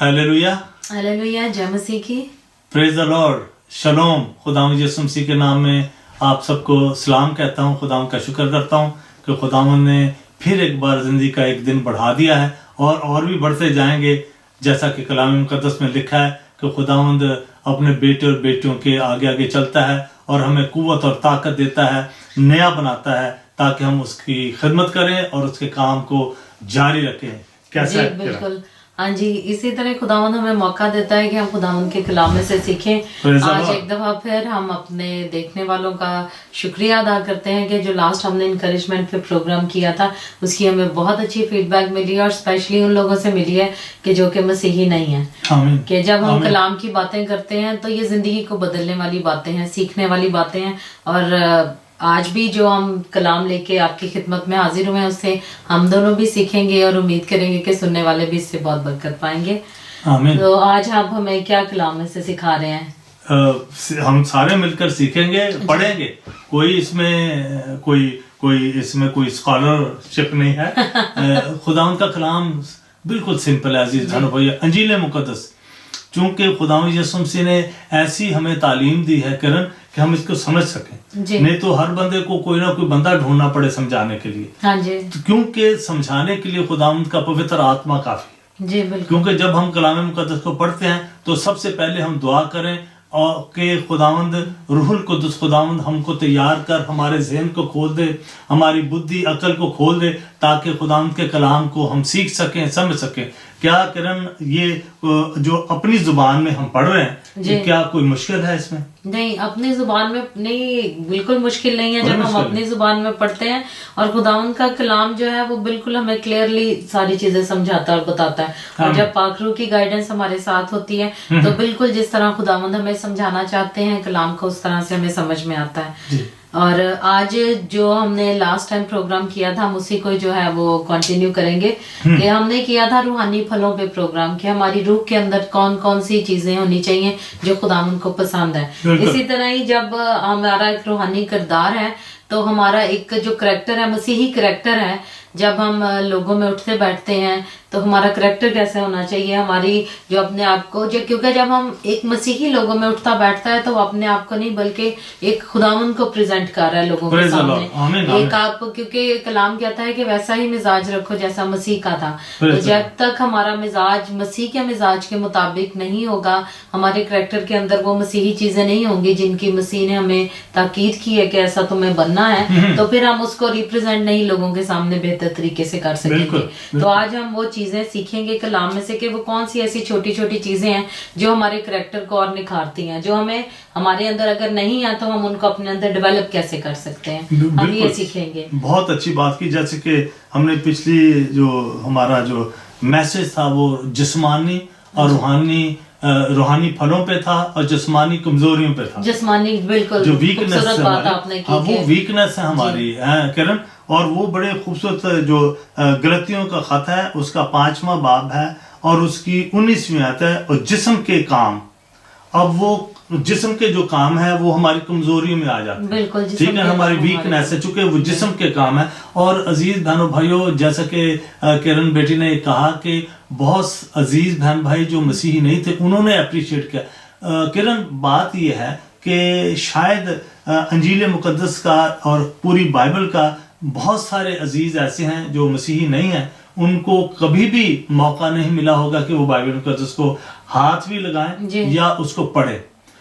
Hallelujah, hallelujah, जय मसीह की। Praise the lord, shalom. खुदावंद यीशु मसीह के नाम में आप सबको सलाम कहता हूँ। खुदावंद का शुक्र करता हूँ कि खुदावंद ने फिर एक बार जिंदगी का एक दिन बढ़ा दिया है और भी बढ़ते जाएंगे, जैसा कि कलाम मुकद्दस में लिखा है कि खुदावंद अपने बेटे और बेटियों के आगे आगे चलता है और हमें कुव्वत और ताकत देता है, नया बनाता है, ताकि हम उसकी खिदमत करें और उसके काम को जारी रखें। कैसा है? बिल्कुल, हाँ जी, इसी तरह खुदावंद हमें मौका देता है कि हम खुदावंद के कलाम में से सीखें। आज एक दफा फिर हम अपने देखने वालों का शुक्रिया अदा करते हैं कि जो लास्ट हमने इनकरेजमेंट पे प्रोग्राम किया था उसकी हमें बहुत अच्छी फीडबैक मिली है, और स्पेशली उन लोगों से मिली है कि जो कि मसीही नहीं है। कि जब हम कलाम की बातें करते हैं तो ये जिंदगी को बदलने वाली बातें हैं, सीखने वाली बातें हैं। और आज भी जो हम कलाम लेके आपकी खिदमत में हाजिर हुए हैं उससे हम दोनों भी सीखेंगे और उम्मीद करेंगे कि सुनने वाले भी इससे बहुत बरकत पाएंगे। आमीन। तो आज आप हमें क्या कलाम में से सिखा रहे हैं? हम सारे मिलकर सीखेंगे, पढ़ेंगे। कोई इसमें कोई स्कॉलरशिप नहीं है। खुदावंद का कलाम बिल्कुल सिंपल है अजीज भाइयों भैया। अंजील मुकद्दस, चूंकि खुदावंद यीशु मसीह ने ऐसी हमें तालीम दी है किरण कि हम इसको समझ सकें। नहीं तो हर बंदे को कोई ना कोई बंदा ढूंढना पड़े समझाने के लिए। हाँ जी। तो क्योंकि समझाने के लिए खुदावंद का पवित्र आत्मा काफी है। जी बिल्कुल। क्योंकि जब हम कलाम मुकद्दस को पढ़ते हैं तो सबसे पहले हम दुआ करें और कि खुदावंद रूहुल कुद्दुस खुदावंद हमको तैयार कर, हमारे ज़हन को खोल दे, हमारी बुद्धि अकल को खोल दे, ताकि खुदावंद के कलाम को हम सीख सकें, समझ सकें। क्या किरण, ये जो अपनी जुबान में हम पढ़ रहे हैं, ये क्या कोई मुश्किल है इसमें? नहीं, अपनी जुबान में नहीं, बिल्कुल मुश्किल नहीं है। जब हम अपनी जुबान में पढ़ते हैं और खुदावंद का कलाम जो है वो बिल्कुल हमें क्लियरली सारी चीजें समझाता है और बताता है। और जब पाक रूह की गाइडेंस हमारे साथ होती है तो बिल्कुल जिस तरह खुदावंद हमें समझाना चाहते हैं कलाम को, उस तरह से हमें समझ में आता है। और आज जो हमने लास्ट टाइम प्रोग्राम किया था हम उसी को जो है वो कंटिन्यू करेंगे। कि हमने किया था रूहानी फलों पे प्रोग्राम, कि हमारी रूह के अंदर कौन कौन सी चीजें होनी चाहिए जो खुदावंद को पसंद है। इसी तरह ही जब हमारा एक रूहानी किरदार है तो हमारा एक जो करैक्टर है, मसीही करैक्टर है, जब हम लोगों में उठते बैठते हैं तो हमारा करैक्टर कैसे होना चाहिए, हमारी जो अपने आप को जो, क्योंकि जब हम एक मसीही लोगों में उठता बैठता है तो वो अपने आप को नहीं बल्कि एक खुदावंद को प्रेजेंट कर रहा है लोगों के सामने। एक आप, क्योंकि कलाम कहता है कि वैसा ही मिजाज रखो जैसा मसीह का था। तो जब तक हमारा मिजाज मसीह के मिजाज के मुताबिक नहीं होगा, हमारे करैक्टर के अंदर वो मसीही चीजें नहीं होंगी जिनकी मसीह ने हमें ताकीद की है कि ऐसा तुम्हें बनना है, तो फिर हम उसको रिप्रेजेंट नहीं लोगों के सामने बेहतर तरीके से कर सकेंगे। तो आज हम वो चीजें सीखेंगे कलाम में से कि वो कौन सी ऐसी छोटी छोटी चीजें हैं जो हमारे करैक्टर को और निखारती हैं, जो हमें हमारे अंदर अगर नहीं है तो हम उनको अपने अंदर डेवलप कैसे कर सकते हैं, हम ये सीखेंगे। बहुत अच्छी बात की। जैसे कि हमने पिछली जो हमारा जो मैसेज था वो जिस्मानी और रूहानी फलों पे था और जिस्मानी कमजोरियों पे था। जिस्मानी बिल्कुल जो वीकनेस वो वीकनेस है हमारी किरण, और वो बड़े खूबसूरत जो गलतियों का खत है उसका 5वां बाब है और उसकी 19वीं आयत है। और जिस्म के काम, अब वो जिस्म के जो काम है वो हमारी कमजोरियों में आ जाते हैं, ठीक है, हमारी वीकनेस है, चूंकि वो जिस्म के काम है। और अजीज बहनों भाइयों, जैसा कि किरण बेटी ने कहा कि बहुत अजीज बहन भाई जो मसीही नहीं थे उन्होंने अप्रिशिएट किया। किरण, बात यह है कि शायद अंजील मुकद्दस का और पूरी बाइबल का बहुत सारे अजीज ऐसे हैं जो मसीही नहीं हैं, उनको कभी भी मौका नहीं मिला होगा कि वो बाइबल मुकद्दस को हाथ भी लगाएं या उसको पढ़ें।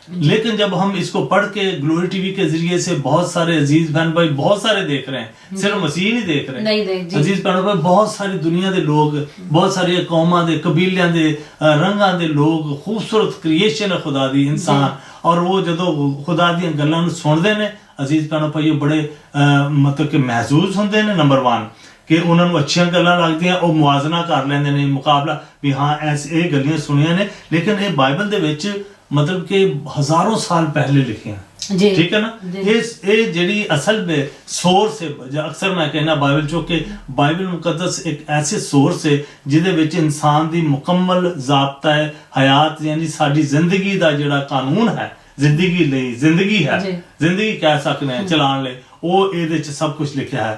लेकिन जब हम इसको पढ़ के ग्लोरी टीवी के जरिए से बहुत सारे अजीज बहन भाई बहुत सारे देख रहे हैं, सिर्फ मसीह नहीं देख रहे हैं, अजीज बहन भाई बहुत सारी दुनिया के लोग, बहुत सारे कौमां दे कबीलियां दे रंगां दे लोग, खूबसूरत क्रिएशन है खुदा दी इंसान, और वो जदों खुदा दी गल्लां नूं सुणदे ने अजीज बहन भाई बड़े मतलब कि महसूस होंदे ने। नंबर 1 कि उन्हां नूं अच्छियां गल्लां लगदियां, ਉਹ मुआवजा कर लेंदे ने, मुकाबला भी हाँ ऐसे ਇਹ गल्लियां सुनियां ने, लेकिन ये बाइबल दे विच मतलब कि हजारों साल पहले लिखे हैं, ठीक है ना। ये जेडी असल में सोर्स है, अक्सर मैं कहना बाइबल चो कि बाइबल मुकद्दस एक ऐसे सोर्स है जिहदे विच इंसान दी मुकम्मल ज़ाब्ता है हयात, यानी साडी जिंदगी दा जिहड़ा कानून है, जिंदगी लई जिंदगी है, जिंदगी कह सकते हैं चलान ले, वो ये सब कुछ लिखा है।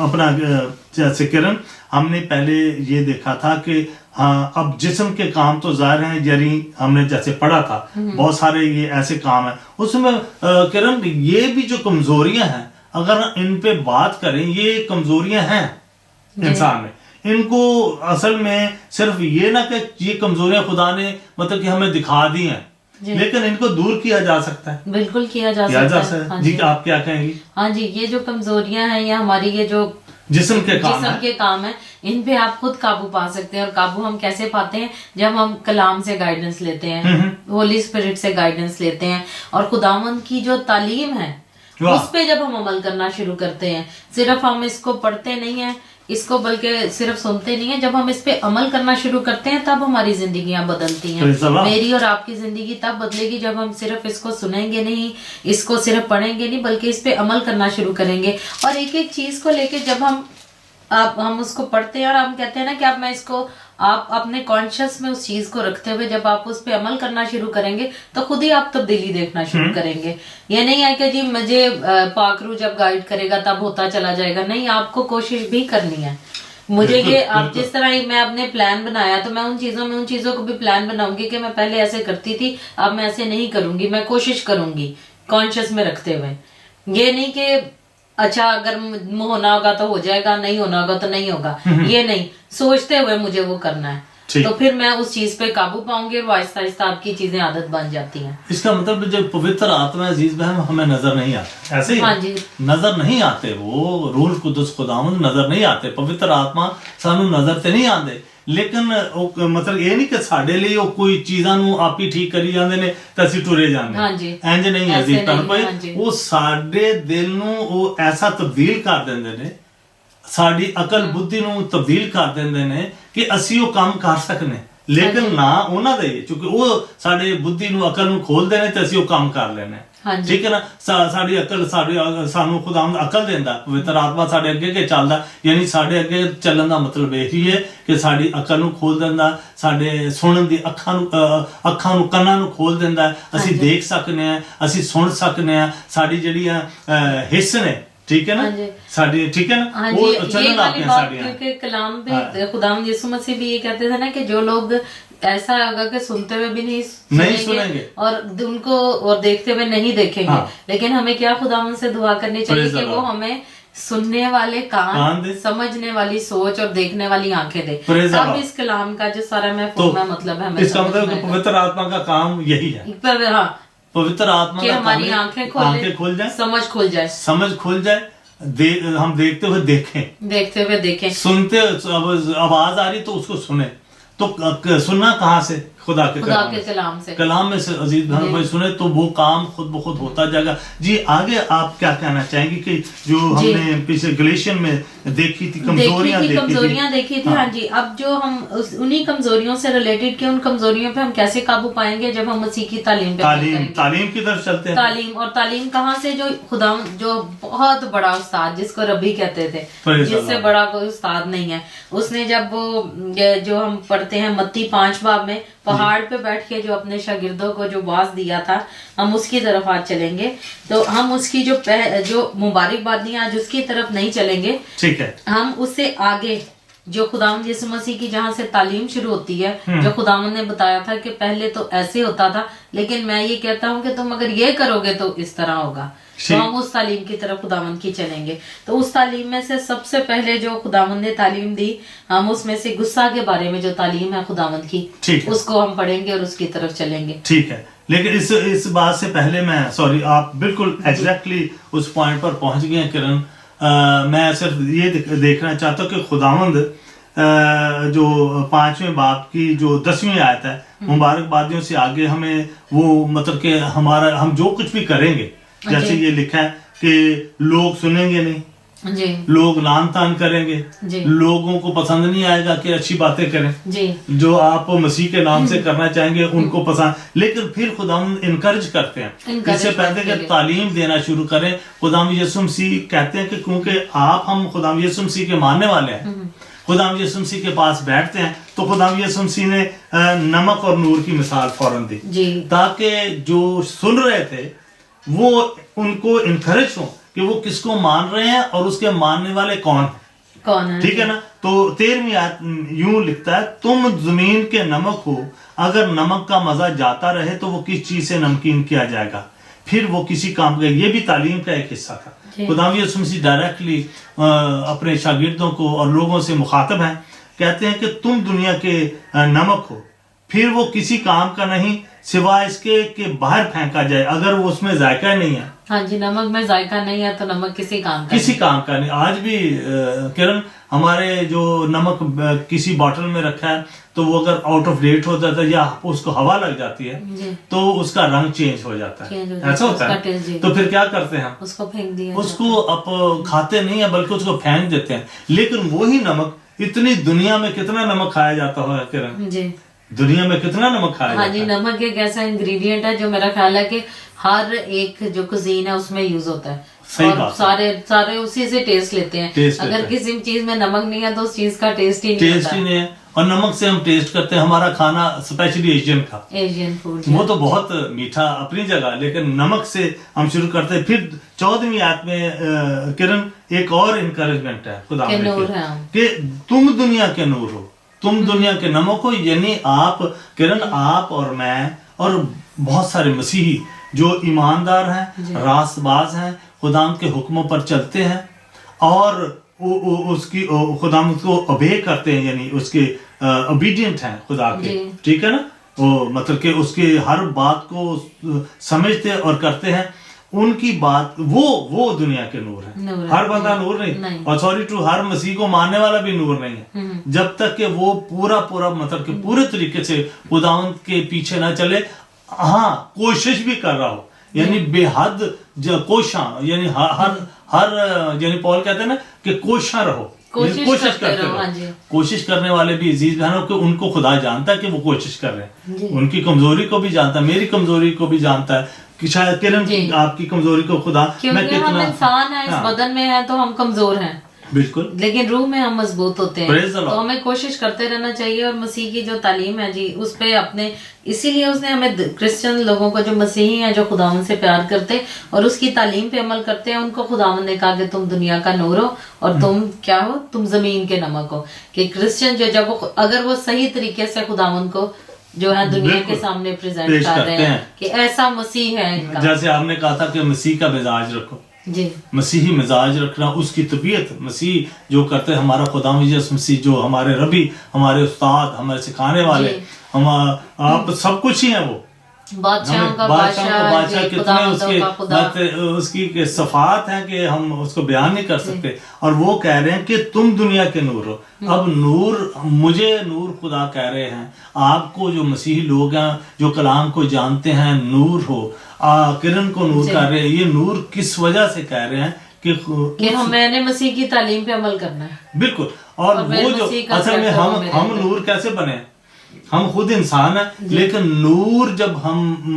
अपना जैसे किरण, हमने पहले ये देखा था कि हाँ, अब जिस्म के काम तो ज़ाहिर हैं, यानी हमने जैसे पढ़ा था बहुत सारे ये ऐसे काम हैं उसमें किरण ये भी जो कमजोरियां हैं अगर इन पे बात करें ये कमजोरियां हैं इंसान में, इनको असल में सिर्फ ये ना कि ये कमजोरियां खुदा ने मतलब कि हमें दिखा दी हैं लेकिन इनको दूर किया जा सकता है, बिल्कुल किया जा सकता है। हाँ जी आप क्या कहेंगी? हाँ जी, ये जो कमजोरियां हैं या हमारी ये जो जिस्म के काम है इन पे आप खुद काबू पा सकते हैं। और काबू हम कैसे पाते हैं? जब हम कलाम से गाइडेंस लेते हैं, होली स्पिरिट से गाइडेंस लेते हैं और खुदावंद की जो तालीम है उस पे जब हम अमल करना शुरू करते हैं। सिर्फ हम इसको पढ़ते नहीं है इसको, बल्कि सिर्फ सुनते नहीं है, जब हम इस पे अमल करना शुरू करते हैं तब हमारी जिंदगियां बदलती हैं। मेरी और आपकी जिंदगी तब बदलेगी जब हम सिर्फ इसको सुनेंगे नहीं, इसको सिर्फ पढ़ेंगे नहीं, बल्कि इस पे अमल करना शुरू करेंगे। और एक एक चीज को लेके जब हम उसको पढ़ते हैं और हम कहते हैं ना कि अब मैं इसको आप अपने कॉन्शियस में उस चीज को रखते हुए जब आप उस पे अमल करना शुरू करेंगे तो खुद ही आप तब्दीली देखना शुरू करेंगे। ये नहीं है कि जी मुझे पाकरू जब गाइड करेगा तब होता चला जाएगा, नहीं, आपको कोशिश भी करनी है। मुझे ये आप जिस तरह ही मैं अपने प्लान बनाया तो मैं उन चीजों को भी प्लान बनाऊंगी कि मैं पहले ऐसे करती थी, अब मैं ऐसे नहीं करूंगी, मैं कोशिश करूंगी कॉन्शियस में रखते हुए। ये नहीं कि अच्छा अगर होना होगा तो हो जाएगा, नहीं होना होगा तो नहीं होगा, ये नहीं, सोचते हुए मुझे वो करना है तो फिर मैं उस चीज पे काबू पाऊंगी और आहिस्ता आहिस्ता आपकी चीजें आदत बन जाती हैं। इसका मतलब जब पवित्र आत्मा अजीज बहन हमें नजर नहीं आते, ऐसे ही हाँ जी नजर नहीं आते, वो रूह कुद्दुस खुदावंद नजर नहीं आते, पवित्र आत्मा सानू नजर ते नहीं आते, लेकिन मतलब ये नहीं कि साडे लिए वो कोई चीज़ां नू आप ही ठीक करी जांदे ने ते असीं टुरे जांदे, हाँ जी इंज नहीं है जी भाई, वो साडे दिल नू वो ऐसा तब्दील कर देंदे ने, साडी अकल बुद्धि नू तब्दील कर देंदे ने कि असीं वो काम कर सकने, लेकिन ना उन्हां दे क्योंकि वो साडे बुद्धि नू अकल नू खोल देने ते असीं वो काम कर लेने। ठीक है ना, साडी अकल सानू खुदावंद अकल देंदा, पवित्र आत्मा साडे अगे के चलदा, यानी साडे अगे चलण दा मतलब यही है कि साडी अकल नू खोल देंदा, साडे सुनन दी अखां नू कन्नां नू खोल देंदा, असीं देख सकने आ, असीं सुन सकने आ, साडी जेहड़ियां हिस्स ने, ठीक है ना, साडी ठीक है ना, वो चलण लग पे साडियां। क्योंकि कलाम पे खुदावंद यीशु मसीह भी ये कहते थे ना कि जो लोग ऐसा होगा कि सुनते हुए भी नहीं सुनेंगे और उनको और देखते हुए नहीं देखेंगे, लेकिन हमें क्या खुदावंद से दुआ करनी चाहिए कि वो हमें सुनने वाले कान, समझने वाली सोच और देखने वाली आंखें दे। अब इस कलाम का जो सारा मतलब है, इसका मतलब पवित्र आत्मा का काम यही है, पवित्र आत्मा का हमारी आंखें खुल जाए, समझ खुल जाए, हम देखते हुए देखें, सुनते आवाज आ रही तो उसको सुने, तो सुनना कहाँ से? खुदा के कलाम में से अजीज बहन भाई सुने तो वो काम खुद ब खुद होता जाएगा। जी आगे आप क्या कहना चाहेंगे कि जो हमने पीछे गलेशियन में देखी थी कमजोरियां देखी थी हाँ जी, अब जो हम उन्हीं कमजोरियों से रिलेटेड के उन कमजोरियों पे हम कैसे काबू पाएंगे जब हम मसीह की तालीम की तरफ चलते हैं। तालीम कहाँ से? जो खुदा जो बहुत बड़ा उस्ताद जिसको रब्बी कहते थे, जिससे बड़ा कोई उस्ताद नहीं है, उसने जब वो जो हम पढ़ते हैं मत्ती 5 बाब में पहाड़ पे बैठ के जो अपने शागिर्दों को जो वाज दिया था, हम उसकी तरफ आज चलेंगे। तो हम उसकी जो मुबारकबादी आज उसकी तरफ नहीं चलेंगे, ठीक है, हम उससे आगे जो खुदावंद यीशु मसीह की जहाँ से तालीम शुरू होती है, जो खुदावंद ने बताया था कि पहले तो ऐसे होता था, लेकिन मैं ये कहता हूँ कि तुम अगर ये करोगे तो इस तरह होगा, तो हम उस तालीम की तरफ खुदावंद की चलेंगे। तो उस तालीम में से सबसे पहले जो खुदावंद ने तालीम दी, हम उसमें से गुस्सा के बारे में जो तालीम है खुदावंद की, उसको हम पढ़ेंगे और उसकी तरफ चलेंगे। ठीक है, लेकिन इस बात से पहले मैं सॉरी, आप बिल्कुल एग्जैक्टली उस पॉइंट पर पहुंच गए किरण। मैं सिर्फ ये देखना चाहता हूँ कि खुदावंद जो 5वें बाब की जो 10वीं आयत है, मुबारकबादियों से आगे हमें वो मतलब कि हम जो कुछ भी करेंगे, जैसे ये लिखा है कि लोग सुनेंगे नहीं जी, लोग लान तान करेंगे जी, लोगों को पसंद नहीं आएगा कि अच्छी बातें करें जी, जो आप मसीह के नाम से करना चाहेंगे उनको पसंद, लेकिन फिर खुदाम इनकरेज करते हैं, इससे पहले कि तालीम देना शुरू करें। खुदाम यीशु मसीह कहते हैं कि क्योंकि हम खुदाम यीशु मसीह के मानने वाले हैं, खुदाम यीशु मसीह के पास बैठते हैं, तो खुदाम यीशु मसीह ने नमक और नूर की मिसाल फौरन दी, ताकि जो सुन रहे थे वो उनको इनकरेज हो कि वो किसको मान रहे हैं और उसके मानने वाले कौन हैं। कौन है, ठीक है ना। तो 13वीं आयत यूं लिखता है, तुम जमीन के नमक हो, अगर नमक का मजा जाता रहे तो वो किस चीज से नमकीन किया जाएगा, फिर वो किसी काम का। ये भी तालीम का एक हिस्सा था। खुदावंद यीशु मसीह डायरेक्टली अपने शागिर्दों को और लोगों से मुखातब हैं, कहते हैं कि तुम दुनिया के नमक हो, फिर वो किसी काम का नहीं सिवाय इसके कि बाहर फेंका जाए अगर वो उसमें जायका नहीं है। हाँ जी, नमक में जायका नहीं है तो नमक किसी काम का नहीं। आज भी किरण, हमारे जो नमक किसी बॉटल में रखा है तो वो अगर आउट ऑफ डेट हो जाता है या उसको हवा लग जाती है तो उसका रंग चेंज हो जाता है, ऐसा होता है। तो फिर क्या करते हैं हम, उसको फेंक दिया, उसको अब खाते नहीं है बल्कि उसको फेंक देते हैं। लेकिन वही नमक, इतनी दुनिया में कितना नमक खाया जाता है किरण जी, दुनिया में कितना नमक खाया जाता है। हाँ जी, नमक एक ऐसा इंग्रेडिएंट है जो मेरा ख्याल है कि हर एक जो कुजीन है उसमें यूज होता है। और सारे उसी से टेस्ट लेते हैं। अगर किसी चीज में नमक नहीं है तो उस चीज का टेस्ट ही नहीं है। और नमक से हम टेस्ट करते हैं हमारा खाना, स्पेशली एशियन फूड, वो तो बहुत मीठा अपनी जगह, लेकिन नमक से हम शुरू करते हैं। फिर 14वीं आयत में किरण एक और इनकरेजमेंट है खुदा कि तुम दुनिया के नूर हो, तुम दुनिया के नमक हो। यानी आप किरण, आप और मैं और बहुत सारे मसीही जो ईमानदार हैं, रास्तबाज हैं, खुदाम के हुक्मों पर चलते हैं और उसकी खुदाम को ओबे करते हैं, यानी उसके ओबीडियंट हैं खुदा के, ठीक है ना। वो मतलब कि उसके हर बात को समझते और करते हैं। उनकी बात वो दुनिया के नूर है। हर बंदा नूर नहीं, और सॉरी टू हर मसीह को मानने वाला भी नूर नहीं है जब तक कि वो पूरा मतलब कि पूरे तरीके से खुदावंद के पीछे ना चले। हाँ, कोशिश भी कर रहा हो, यानी बेहद कोशा, यानी हर यानी पौल कहते हैं ना कि कोशा रहो, कोशिश करते रहो। कोशिश करने वाले भी अजीज बहनों के, उनको खुदा जानता है कि वो कोशिश कर रहे हैं, उनकी कमजोरी को भी जानता है, मेरी कमजोरी को भी जानता है कि शायद किरण आपकी कमजोरी को खुदा, मैं कितना, हम इंसान है, इस बदन में है तो हम कमजोर हैं बिल्कुल, लेकिन रूह में हम मजबूत होते हैं। तो हमें कोशिश करते रहना चाहिए। और मसीह की जो तालीम है जी, उस पे अपने, इसीलिए उसने हमें क्रिश्चियन लोगों को, जो मसीही हैं, जो खुदावंद से प्यार करते और उसकी तालीम पे अमल करते हैं, उनको खुदावंद ने कहा कि तुम दुनिया का नूर हो और तुम क्या हो, तुम जमीन के नमक हो। कि क्रिश्चियन जो जब अगर वो सही तरीके से खुदावंद को जो है दुनिया के सामने प्रेजेंट कर रहे हैं कि ऐसा मसीह है इनका, जैसे आपने कहा था कि मसीह का मिजाज रखो जी, मसीही मिजाज रखना, उसकी तबीयत मसीह जो करते हैं। हमारा खुदा मसीह जो हमारे रबी, हमारे उस्ताद, हमारे सिखाने वाले, हम आप सब कुछ ही हैं। वो बादशाह का बादशाह, कितने उसकी सफात है कि हम उसको बयान नहीं कर सकते। और वो कह रहे हैं कि तुम दुनिया के नूर हो। अब नूर, मुझे नूर खुदा कह रहे हैं, आपको जो मसीही लोग हैं, जो कलाम को जानते हैं, नूर हो। किरण को नूर कह रहे हैं। ये नूर किस वजह से कह रहे हैं कि मैंने मसीह की तालीम पे अमल करना है। बिल्कुल। और वो जो असल में हम नूर कैसे बने, हम खुद इंसान हैं, लेकिन नूर जब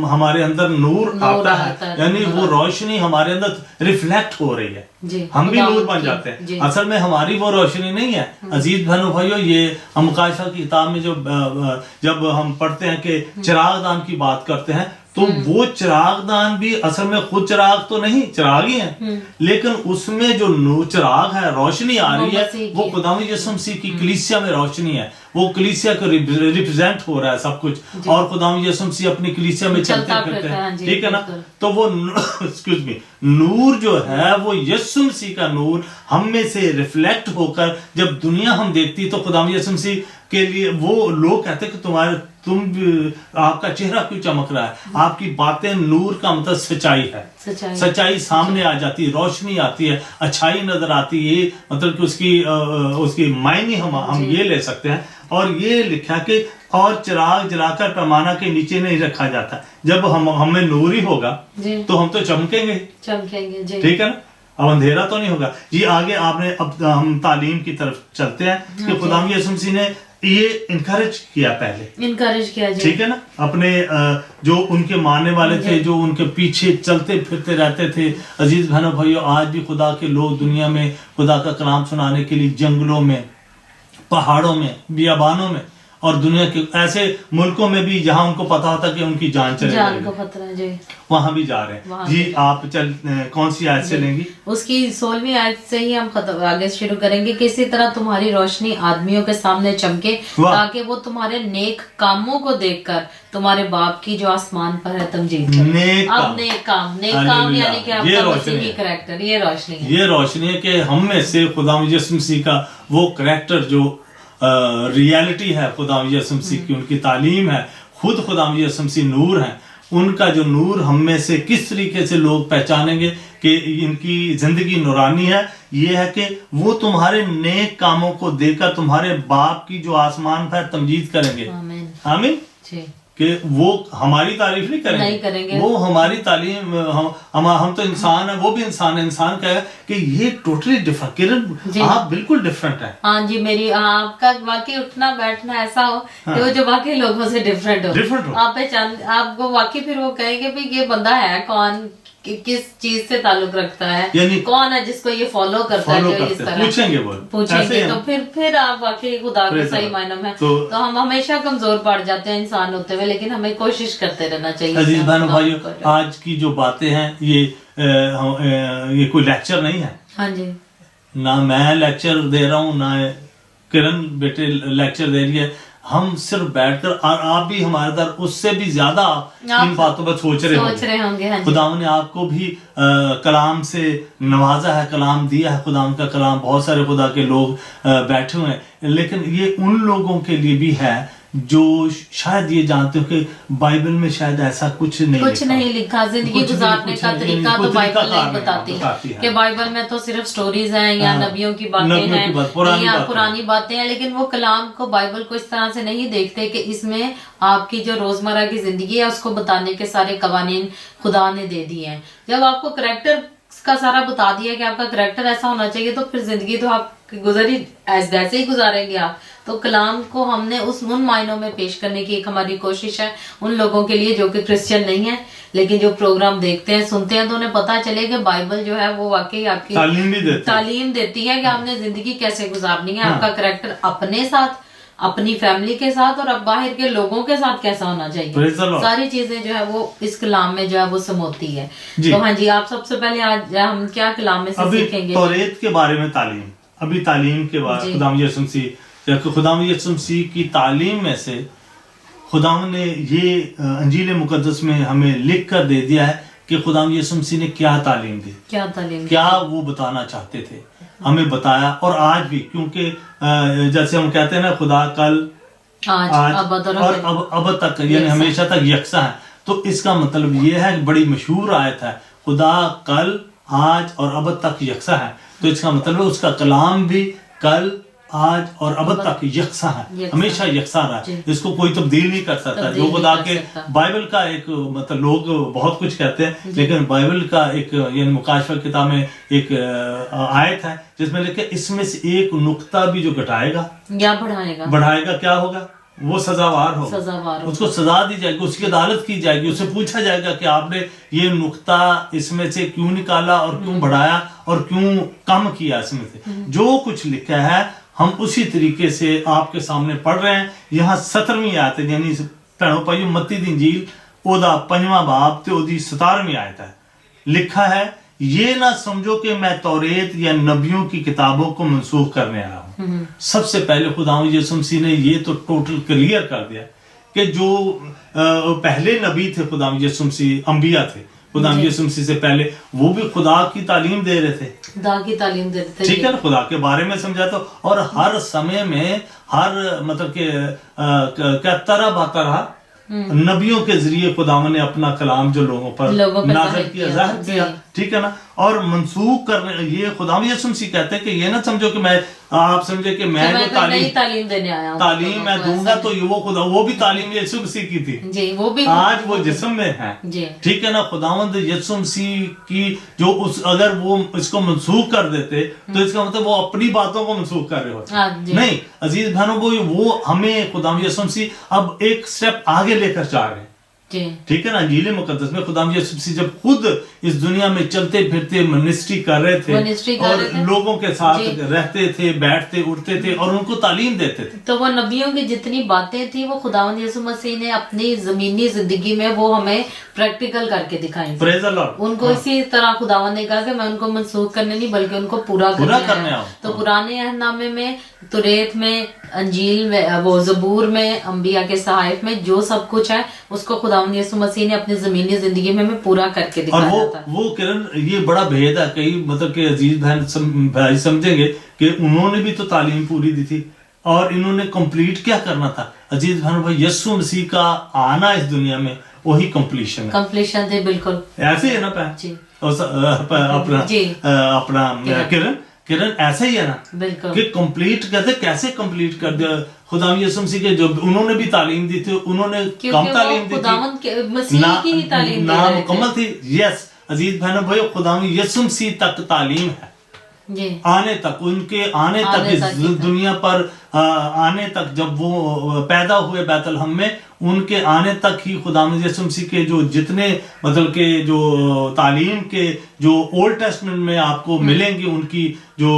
हमारे अंदर नूर आता है, यानी वो रोशनी हमारे अंदर रिफ्लेक्ट हो रही है, हम भी नूर बन जाते हैं। असल में हमारी वो रोशनी नहीं है। अजीज बहनों भाइयों, ये हम मुकाशा की किताब में जब हम पढ़ते हैं कि चिरागदान की बात करते हैं, तो वो चिरागदान भी असल में खुद चिराग तो नहीं, चिराग ही है, लेकिन उसमें जो चिराग है, रोशनी आ रही है, वो खुदावंद यीशु मसीह की कलीसिया में रोशनी है। वो कलीसिया को रिप्रेजेंट हो रहा है सब कुछ, और खुदावंद यीशु मसीह अपनी कलीसिया में चलते फिरते हैं, ठीक है ना। तो वो एक्सक्यूज मी, नूर जो है वो यीशु मसीह का नूर हम में से रिफ्लेक्ट होकर जब दुनिया हम देखती, तो खुदावंद यीशु मसीह के लिए वो लोग कहते हैं कि आपका चेहरा क्यों चमक रहा है, आपकी बातें, नूर का मतलब सच्चाई है, सच्चाई सामने आ जाती है, रोशनी आती है, अच्छाई नजर आती है। मतलब कि उसकी मायने हम ये ले सकते हैं। और ये लिखा कि और चिराग जलाकर पैमाना के नीचे नहीं रखा जाता। जब हमें नूर ही होगा तो हम तो चमकेंगे जी, ठीक है ना। अब अंधेरा तो नहीं होगा जी। आगे आपने, अब हम तालीम की तरफ चलते हैं कि खुदावंद यीशु मसीह ने ये इनकरेज किया, ठीक है ना, अपने जो उनके मानने वाले थे, जो उनके पीछे चलते फिरते रहते थे। अजीज बहनों भाइयों, आज भी खुदा के लोग दुनिया में खुदा का कलाम सुनाने के लिए जंगलों में, पहाड़ों में, बियाबानों में اور دنیا کے ایسے ملکوں میں بھی جہاں ان کو پتا ہوتا کہ ان کی جان چلے جان کو خطرہ ہے جی، وہاں بھی جا رہے ہیں. جی آپ کون سی آیت سے لیں گی؟ اس کی 16ویں آیت سے ہی ہم آگے شروع کریں گے کہ اسی طرح تمہاری روشنی آدمیوں کے سامنے چمکے تاکہ وہ تمہارے نیک کاموں کو دیکھ کر تمہارے باپ کی جو آسمان پر ہے تمجید کریں. اب نیک کام یعنی کہ آپ کا مسیحی کریکٹر، یہ روشنی ہے. یہ روشنی ہے کہ ہم میں سے خدا یسوع مسیح کا وہ کریکٹر جو ریالٹی ہے، خدا یسوع مسیح کی ان کی تعلیم ہے، خود خدا یسوع مسیح نور ہے، ان کا جو نور ہم میں سے کس طریقے سے لوگ پہچانیں گے کہ ان کی زندگی نورانی ہے، یہ ہے کہ وہ تمہارے نیک کاموں کو دیکھ کر تمہارے باپ کی جو آسمان پر تمجید کریں گے. آمین. کہ وہ ہماری تعریف نہیں کریں گے، وہ ہماری تعلیم، ہم تو انسان ہیں، وہ بھی انسان ہے. انسان کا ہے کہ یہ ٹوٹلی ڈفرنٹ. کرن آپ بالکل ڈفرنٹ ہیں. ہاں جی، میری آپ کا واقعی اٹھنا بیٹھنا ایسا ہو کہ وہ جو واقعی لوگوں سے ڈفرنٹ ہو. آپ پہچان، آپ کو واقعی پھر وہ کہیں گے بھی یہ بندہ ہے کون، کس چیز سے تعلق رکھتا ہے، یعنی کون ہے جس کو یہ فالو کرتا ہے، جو اس طرح پوچھیں گے تو پھر آپ واقعی خدا کے صحیح معنوں میں. تو ہم ہمیشہ کمزور پڑ جاتے ہیں انسان ہوتے ہوئے، لیکن ہمیں کوشش کرتے رہنا چاہیے. عزیز بہنوں بھائیو، آج کی جو باتیں ہیں یہ کوئی لیکچر نہیں ہے. ہاں جی، نہ میں لیکچر دے رہا ہوں، نہ کرن بیٹے لیکچر دے رہی ہے. ہم صرف بیٹھ کر، اور آپ بھی ہمارے در اس سے بھی زیادہ ان باتوں پر سوچ رہے ہوں گے. خدا نے آپ کو بھی کلام سے نوازا ہے، کلام دیا ہے. خدا کا کلام بہت سارے خدا کے لوگ بیٹھے ہوئے ہیں، لیکن یہ ان لوگوں کے لیے بھی ہے جو شاید یہ جانتے ہو کہ بائبل میں شاید ایسا کچھ نہیں لکھا. زندگی گزارنے کا طریقہ تو بائبل نہیں بتاتی ہے کہ بائبل میں تو صرف سٹوریز ہیں یا نبیوں کی باتیں ہیں یا پرانی باتیں ہیں، لیکن وہ کلام کو، بائبل کو اس طرح سے نہیں دیکھتے کہ اس میں آپ کی جو روزمرہ کی زندگی ہے اس کو بتانے کے سارے قوانین خدا نے دے دیے ہیں. جب آپ کو کریکٹر کا سارا بتا دیا کہ آپ کا کریکٹر ایسا ہونا چاہیے، تو پھر زندگی تو آپ گزری ایسے ہی گزاریں گے آپ. تو کلام کو ہم نے ان معنوں میں پیش کرنے کی ایک ہماری کوشش ہے ان لوگوں کے لیے جو کہ کرسچن نہیں ہے، لیکن جو پروگرام دیکھتے ہیں سنتے ہیں، تو انہیں پتہ چلے کہ بائبل جو ہے وہ واقعی آپ کی تعلیم دیتی ہے کہ آپ نے زندگی کیسے گزارنی ہے، آپ کا کریکٹر اپنے ساتھ، اپنی فیملی کے ساتھ اور اب باہر کے لوگوں کے ساتھ کیسا ہونا چاہیے. ساری چیزیں جو ہے وہ اس کلام میں جو ہے وہ سموتی ہے. تو ہاں جی، آپ سب سے پہلے آج ہم کیا کلام میں سے سیکھیں گے؟ توریت کے بارے میں تعلیم. ابھی تعلیم کے بعد خدا یسوع مسیح کی تعلیم میں سے خدا نے یہ انجیل مقدس میں ہمیں لکھ کر دے دیا ہے کہ خدا یسوع مسیح نے کیا تعلیم دی، کیا وہ بتانا چاہتے تھے، ہمیں بتایا. اور آج بھی، کیونکہ جیسے ہم کہتے ہیں نا، خدا کل آج اور اب تک، یعنی ہمیشہ تک یکساں ہے. تو اس کا مطلب یہ ہے، بڑی مشہور آیت ہے، خدا کل، آج اور اب تک یکساں ہے. تو اس کا مطلب ہے اس کا کلام بھی کل، آج اور اب تک یکساں ہے، ہمیشہ یکساں رہا. اس کو کوئی تبدیل نہیں کر سکتا. جو خدا کے بائبل کا ایک مطلب، لوگ بہت کچھ کہتے ہیں، لیکن بائبل کا ایک، یعنی مکاشفہ کتاب میں ایک آیت ہے جس میں لکھے اس میں سے ایک نقطہ بھی جو گھٹائے گا یا بڑھائے گا، کیا ہوگا؟ وہ سزاوار ہوگا، اس کو سزا دی جائے گی، اس کی عدالت کی جائے گی. اسے پوچھا جائے گا کہ آپ نے یہ نقطہ اس میں سے کیوں نکالا اور کیوں بڑھایا اور کیوں کم کیا اس میں سے. جو کچھ لکھا ہے ہم اسی طریقے سے آپ کے سامنے پڑھ رہے ہیں. یہاں 17ویں آیت ہے، یعنی بھینو بھائیو، متی دی انجیل اودا 5واں باب تے اودی 17ویں آیت ہے. لکھا ہے، یہ نہ سمجھو کہ میں توریت یا نبیوں کی کتابوں کو منسوخ کرنے آیا ہوں. سب سے پہلے خدا یسوع مسیح نے یہ تو ٹوٹل کلیئر کر دیا کہ جو پہلے نبی تھے خدا یسوع مسیح، انبیاء تھے خدا یسوع مسیح سے پہلے، وہ بھی خدا کی تعلیم دے رہے تھے، خدا کی تعلیم دے رہے تھے. ٹھیک ہے نا، خدا کے بارے میں سمجھاتا. اور ہر سمے میں، ہر مطلب کہ طرح بطرح نبیوں کے ذریعے خدا نے اپنا کلام جو لوگوں پر نازل کیا، ظاہر کیا. ٹھیک ہے نا. اور منسوخ کرنے، یہ خدا یسوع مسیح کہتے ہیں کہ یہ نہ سمجھو کہ میں، آپ سمجھے کہ میں جو تعلیم دینے آیا ہوں، تعلیم میں دوں گا تو وہ خدا، وہ بھی تعلیم یسوع مسیح کی تھی جی، وہ بھی آج وہ جسم میں ہے. ٹھیک ہے نا. خداوند یسوع مسیح کی جو اگر وہ اس کو منسوخ کر دیتے تو اس کا مطلب وہ اپنی باتوں کو منسوخ کر رہے ہوتے. نہیں عزیز بہنوں، وہ ہمیں خدا یسوع مسیح اب ایک سٹیپ آگے لے کر جا رہے ہیں. ठीक है ना। इंजील मुकद्दस में खुदा यीशु मसीह जब खुद इस दुनिया में चलते फिरते मिनिस्ट्री कर रहे थे और लोगों के साथ रहते थे, बैठते उठते थे और उनको तालीम देते थे, तो वो नबियों की जितनी बातें थी वो खुदावंद यीशु मसीह ने अपनी जमीनी जिंदगी में वो हमें प्रैक्टिकल करके दिखाई। Praise the Lord. उनको इसी तरह खुदावंद ने कहा कि मैं उनको मनसूख करने नहीं बल्कि उनको पूरा करने आया। तो पुराने अहदनामे में, तुरेत में, अंजील में, वो ज़बूर में, अंबिया के सहाइफ में जो सब कुछ है उसको खुदावंद यीशु मसीह ने अपनी जमीनी जिंदगी में हमें पूरा करके दिखाया था। वो किरण ये बड़ा भेद है, कई मतलब के अजीज भाई समझेंगे कि उन्होंने भी तो तालीम पूरी दी थी और इन्होंने कंप्लीट क्या करना था। अजीज भाई यीशु मसीह का आना इस दुनिया में वही कंप्लीशन थे, बिल्कुल ऐसे है ना अपना किरण ऐसा ही है ना, बिल्कुल कि कंप्लीट कहते कैसे कंप्लीट कर दिया खुदा यीशु मसीह के जो उन्होंने भी तालीम दी थी, उन्होंने कम तालीम दी थी ना मुकम्मल थी। यस अजीज बहनों भाई खुदा यीशु मसीह तक तालीम है आने तक, उनके आने तक इस दुनिया पर आने तक, जब वो पैदा हुए बैतलहम में उनके आने तक ही खुदा यीशु मसीह के जो जितने मतलब के जो तालीम के जो ओल्ड टेस्टमेंट में आपको मिलेंगे उनकी जो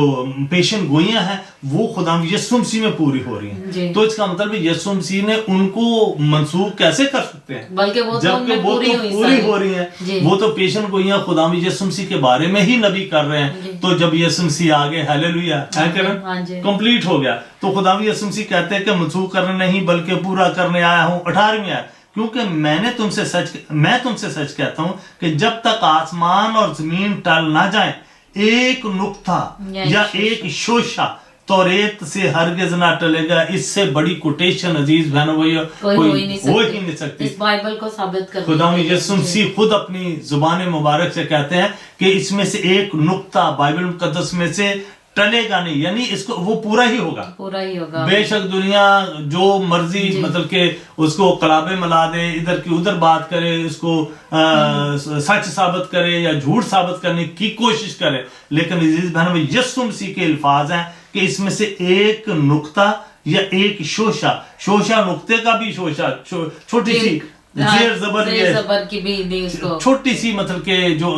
पेशन गोइयां हैं वो खुदा यीशु मसीह में पूरी हो रही हैं। तो इसका मतलब यीशु मसीह ने उनको मंसूख कैसे कर सकते हैं, बल्कि वो जबकि वो तो पूरी हो रही हैं। वो तो पेशन गोइयां खुदा यीशु मसीह के बारे में ही नबी कर रहे हैं। तो जब यीशु मसीह आ गए, हालेलुया, कंप्लीट हो गया, तो खुदा यीशु मसीह कहते हैं कि मंसूख करने नहीं बल्कि पूरा करने आया हूँ। 18वीं आयत, क्योंकि मैं तुमसे सच कहता हूं कि जब तक आसमान और जमीन टल ना जाए एक नुक्ता या एक शोशा तौरेत से हरगिज ना टलेगा। इससे बड़ी कोटेशन अजीज बहनों कोई हो ही नहीं सकती इस बाइबल को साबित कर। खुदा यीशु मसीह खुद अपनी जुबान मुबारक से कहते हैं कि इसमें से एक नुक्ता बाइबल मुकद्दस में से टलेगा नहीं, यानी इसको वो पूरा ही होगा। बेशक दुनिया जो मर्जी मतलब के उसको कलाबे मिला दे, इधर की उधर बात करे, इसको सच साबित करे या झूठ साबित करने की कोशिश करे, लेकिन अजीज बहनों में यीशु मसीह के अल्फाज हैं कि इसमें से एक नुक्ता या एक शोशा नुक्ते का भी शोशा, छोटी सी ज़बर की भी उसको छोटी सी मतलब के जो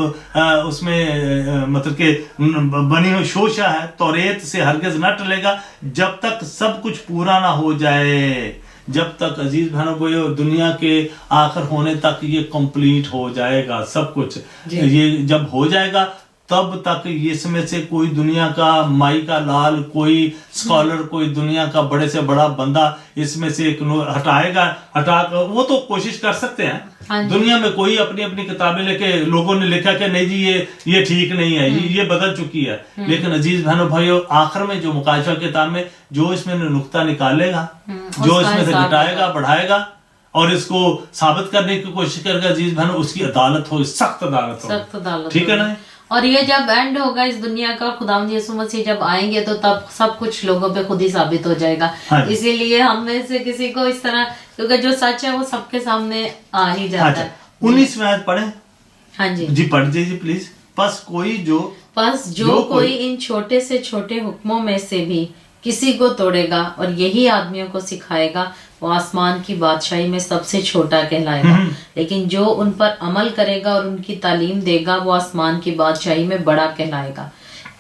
उसमें मतलब के बनी हुई शोशा है, तौरेत से हरगिज न टलेगा जब तक सब कुछ पूरा ना हो जाए। जब तक अजीज बहनों को दुनिया के आखिर होने तक ये कंप्लीट हो जाएगा सब कुछ। ये जब हो जाएगा तब तक इसमें से कोई दुनिया का माई का लाल, कोई स्कॉलर, कोई दुनिया का बड़े से बड़ा बंदा इसमें से एक हटा वो तो कोशिश कर सकते हैं। दुनिया में कोई अपनी अपनी किताबें लेके लोगों ने लिखा कि नहीं जी ये ठीक नहीं है, ये बदल चुकी है। लेकिन अजीज बहनों भाइयों आखिर में जो मुकाशा किताब में जो इसमें नुक्ता निकालेगा, जो इसमें से घटाएगा बढ़ाएगा और इसको साबित करने की कोशिश करेगा, अजीज बहनों उसकी अदालत हो, सख्त अदालत हो, ठीक है ना। और ये जब एंड होगा इस दुनिया का, खुदावंद यीशु मसीह जब आएंगे तो तब सब कुछ लोगों पे खुद ही साबित हो जाएगा। इसीलिए हम में से किसी को इस तरह, क्योंकि जो सच है वो सबके सामने आ ही जाता है। 19 आयत पढ़े। हाँ जी पढ़ दीजिए प्लीज। बस जो कोई इन छोटे से छोटे हुक्मों में से भी किसी को तोड़ेगा और यही आदमियों को सिखाएगा वो आसमान की बादशाही में सबसे छोटा कहलाएगा। लेकिन जो उन पर अमल करेगा और उनकी तालीम देगा वो आसमान की बादशाही में बड़ा कहलाएगा।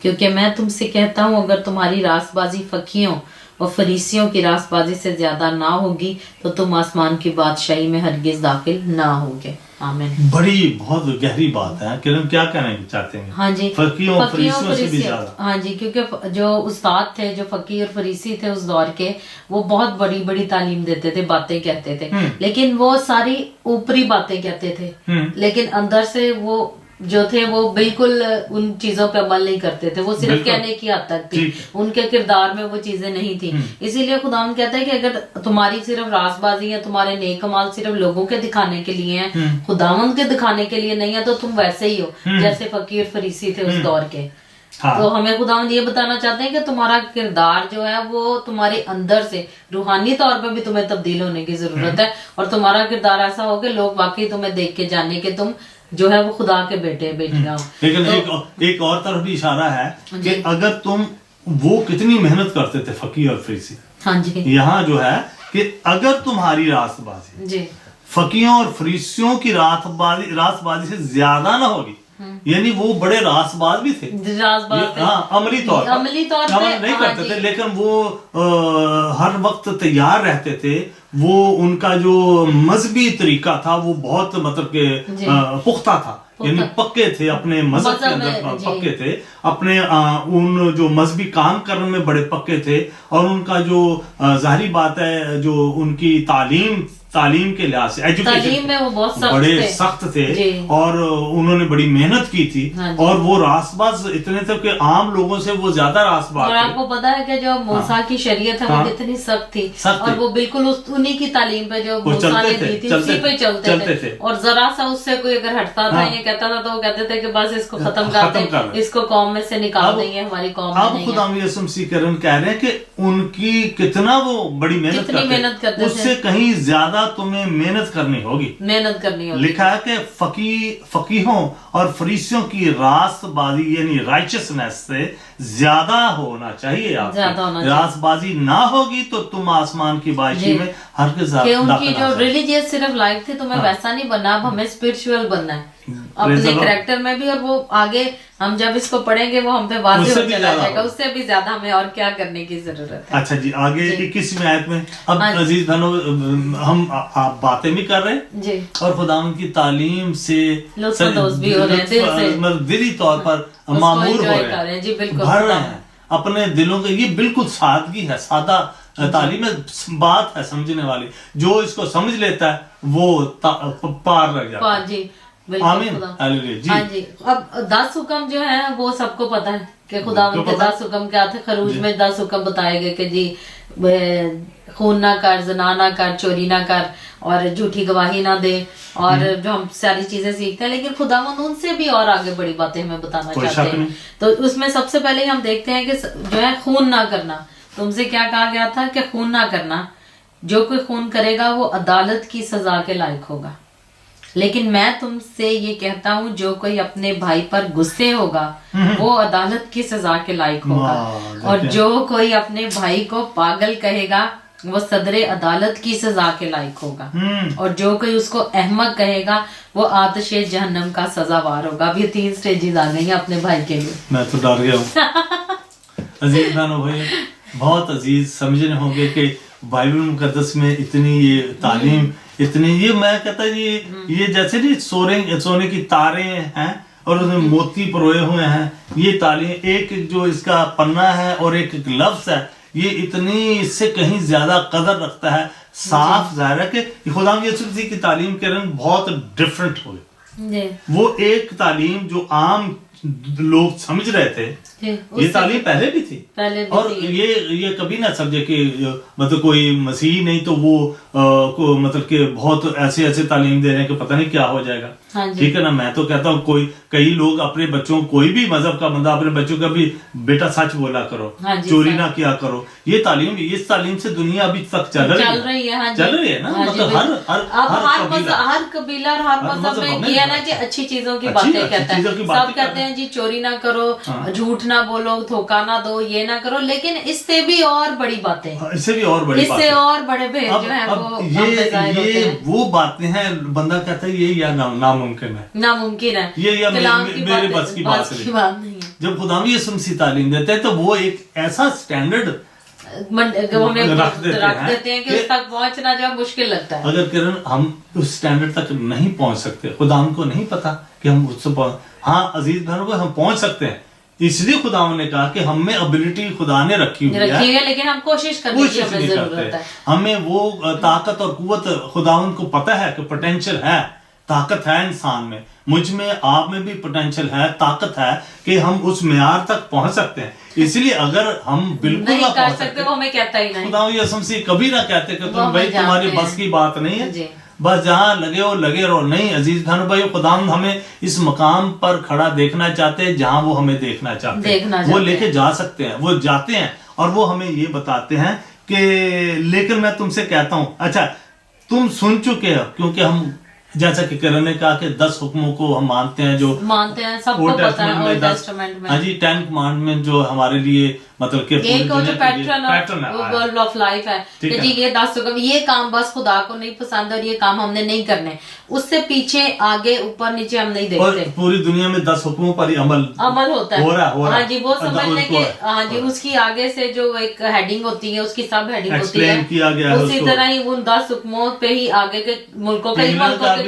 क्योंकि मैं तुमसे कहता हूँ अगर तुम्हारी रासबाजी फकीयों और फरीसियों की रासबाजी से ज्यादा ना होगी तो तुम आसमान की बादशाही में हरगिज दाखिल ना होगे। आमीन। बड़ी बहुत गहरी बात है किरण, क्या कहना चाहते हैं? हाँ जी, फकीयों और फरीसियों से भी ज्यादा। हाँ जी, क्योंकि जो उस्ताद थे, जो फकीर और फरीसी थे उस दौर के, वो बहुत बड़ी बड़ी तालीम देते थे, बातें कहते थे, लेकिन वो सारी ऊपरी बातें कहते थे, लेकिन अंदर से वो जो थे वो बिल्कुल उन चीजों पे अमल नहीं करते थे। वो सिर्फ कहने की हद तक थी, उनके किरदार में वो चीजें नहीं थी। इसीलिए खुदावंद कहता है कि अगर तुम्हारी सिर्फ रासबाजी या तुम्हारे नेक कमाल सिर्फ लोगों के दिखाने के लिए हैं, खुदावंद के दिखाने के लिए नहीं है, तो तुम वैसे ही हो जैसे फकीर फरीसी थे उस दौर के। तो हमें खुदावंद ये बताना चाहते हैं कि तुम्हारा किरदार जो है वो तुम्हारे अंदर से रूहानी तौर पे भी तुम्हें तब्दील होने की जरूरत है, और तुम्हारा किरदार ऐसा हो कि लोग वाकई तुम्हें देख के जाने के तुम जो है वो खुदा के बेटे बेटियां। लेकिन तो, एक और तरफ भी इशारा है कि अगर तुम वो कितनी मेहनत करते थे फकीर और फरीसी, हाँ जी, यहाँ जो है कि अगर तुम्हारी रासबाजी फकीहों और फरीसियों की रासबाजी से ज्यादा ना होगी। यानी वो बड़े रासबाज भी थे, अमली तौर पर नहीं करते थे, लेकिन वो हर वक्त तैयार रहते थे। वो उनका जो मजहबी तरीका था वो बहुत मतलब के पुख्ता था, यानी पक्के थे अपने मजहब के अंदर, पक्के थे अपने उन जो मजहबी काम करने में बड़े पक्के थे। और उनका जो जाहिर बात है जो उनकी तालीम के लिहाज से एजुकेशन में वो बहुत बड़े सख्त थे और उन्होंने बड़ी मेहनत की थी। और वो रासबाज इतने थे कि आम लोगों से वो ज्यादा रासबाज और आपको पता है कि जो मूसा की शरीयत है वो कितनी सख्त थी और वो बिल्कुल उन्हीं की तालीम पे जो मूसा ने दी थी उसी पे चलते थे। और जरा सा उससे कोई अगर हटता था ये कहता था तो वो कहते थे कि बस इसको खत्म कर दे, इसको कौम में से निकाल देंगे, हमारी कौम में नहीं है। खुदा यसुम मसीह कह रहे हैं कि उनकी कितना वो बड़ी मेहनत करते उससे कहीं ज्यादा तुम्हें मेहनत करनी होगी। लिखा है कि फकीहों और फरीसियों की रासबाजी यानी राइचसनेस से ज्यादा होना चाहिए। रासबाजी ना होगी तो तुम आसमान की बादशाही में हर के उनकी जो रिलीजियस सिर्फ लाइफ थी तुम्हें वैसा नहीं बनना, अब हमें स्पिरिचुअल बनना है अपने कैरेक्टर में भी। और वो आगे हम जब इसको पढ़ेंगे वो हम पे वाज़ेह हो जाएगा, उससे भी ज्यादा हमें और क्या करने की जरूरत है। अच्छा जी, आगे 21वीं आयत में अब अजीज बहनों हम आप बातें भी कर रहे हैं जी और खुदावंद की तालीम से भी हो रहे हैं, दिली तौर पर मामूर हो रहे हैं, भर रहे हैं अपने दिलों के। ये बिल्कुल सादगी है, सादा तालीम बात है समझने वाली। जो इसको समझ लेता है वो पार रह जाता है जी। आमीन जी। हाँ जी, अब 10 हुक्म जो है वो सबको पता है कि खुदावंद के 10 हुक्म क्या थे। खरूज में 10 हुक्म बताए गए कि जी खून ना कर, ज़ना ना कर, चोरी ना कर और झूठी गवाही ना दे और जो हम सारी चीजें सीखते हैं। लेकिन खुदावंद उनसे भी और आगे बड़ी बातें हमें बताना चाहते हैं। तो उसमें सबसे पहले हम देखते हैं कि जो है खून ना करना। तुमसे क्या कहा गया था कि खून ना करना, जो कोई खून करेगा वो अदालत की सजा के लायक होगा। लेकिन मैं तुमसे ये कहता हूँ जो कोई अपने भाई पर गुस्से होगा वो अदालत की सजा के लायक होगा, और जो कोई अपने भाई को पागल कहेगा वो सदरे अदालत की सजा के लायक होगा, और जो कोई उसको अहमक कहेगा वो आतिशे जहन्नम का सजावार होगा। अब ये 3 स्टेजेस आ गई हैं अपने भाई के लिए। मैं तो डर गया हूँ। अजीज भाई बहुत अजीज समझने होंगे कि बाइबल मुकद्दस में इतनी ये तालीम, इतनी ये मैं कहता ये जैसे नहीं सोने की तारे हैं और उसमें मोती परोए हुए हैं। ये तालीम एक जो इसका पन्ना है और एक लफ्ज है, ये इतनी इससे कहीं ज्यादा कदर रखता है। साफ जाहिर है कि खुदा यीशु मसीह की तालीम के रंग बहुत डिफरेंट हुए। वो एक तालीम जो आम लोग समझ रहे थे, ये तालीम पहले भी थी और ये कभी ना समझे कि मतलब कोई मसीही नहीं तो वो को मतलब कि बहुत ऐसे तालीम दे रहे हैं कि पता नहीं क्या हो जाएगा। ठीक है ना, मैं तो कहता हूँ कई लोग अपने बच्चों, कोई भी मजहब का बंदा अपने बच्चों का भी बेटा सच बोला करो, चोरी ना किया करो। ये तालीम, इस तालीम से दुनिया अभी तक चल रही है ना। मतलब हर कबीला और हर मजहब में ये है ना कि अच्छी चीजों की बातें कहता है। सब कहते हैं जी चोरी ना करो, झूठ ना बोलो, धोखा ना दो, ये ना करो। लेकिन इससे भी और बड़ी बातें, इससे और बड़े भेद जो है वो बातें हैं। बंदा कहता है ये या नामुमकिन है, ये या मेरे बस की बात नहीं है। जब खुदा यीशु मसीह तालीम देते हैं तो वो एक ऐसा स्टैंडर्ड रख देते हैं कि उस तक पहुंचना जो मुश्किल लगता है। अगर किरण हम उस स्टैंडर्ड तक नहीं पहुंच सकते, खुदा को नहीं पता कि हम उससे हाँ अजीज बहनों को हम पहुंच सकते हैं, इसलिए खुदा ने कहा कि हम में एबिलिटी खुदा ने रखी हुई है, लेकिन हम कोशिश नहीं करते। हमें वो ताकत और कुव्वत खुदावंद को पता है कि पोटेंशियल है, ताकत है इंसान में, मुझ में, आप में भी पोटेंशियल है, ताकत है कि हम उस मेयार तक पहुंच सकते हैं। इसलिए अगर हम बिल्कुल नहीं कर सकते वो हमें कहता ही नहीं। खुदा यीशु मसीह कभी ना कहते कि तुम भाई तुम्हारी बस की बात नहीं है, बस जहाँ लगे रहो। नहीं अजीज भाई भाई, खुदा हमें इस मकाम पर खड़ा देखना चाहते हैं जहाँ वो हमें देखना चाहते हैं। वो लेके जा सकते हैं, वो जाते हैं और वो हमें ये बताते हैं कि लेकिन मैं तुमसे कहता हूँ, अच्छा तुम सुन चुके हो, क्योंकि हम जैसा कि किरण ने कहा कि 10 हुक्मों को हम मानते हैं, जो सबको पता है ओल्ड टेस्टामेंट में। हाँ जी, 10 कमांडमेंट जो हमारे लिए मतलब कि एक और जो पैटर्न है, वर्ल्ड ऑफ लाइफ है कि जी ये 10 हुक्म, ये काम बस खुदा को नहीं पसंद और ये काम हमने नहीं करने, उससे पीछे आगे ऊपर नीचे हम नहीं देखते। पूरी दुनिया में 10 हुक्मों पर ही अमल होता है, हो रहा हाँ जी, वो समझ लें कि हाँ जी उसकी आगे से जो एक हेडिंग होती है उसकी सब हेडिंग होती है, उसी तरह ही उन 10 हुक्मों पे ही आगे के मुल्कों के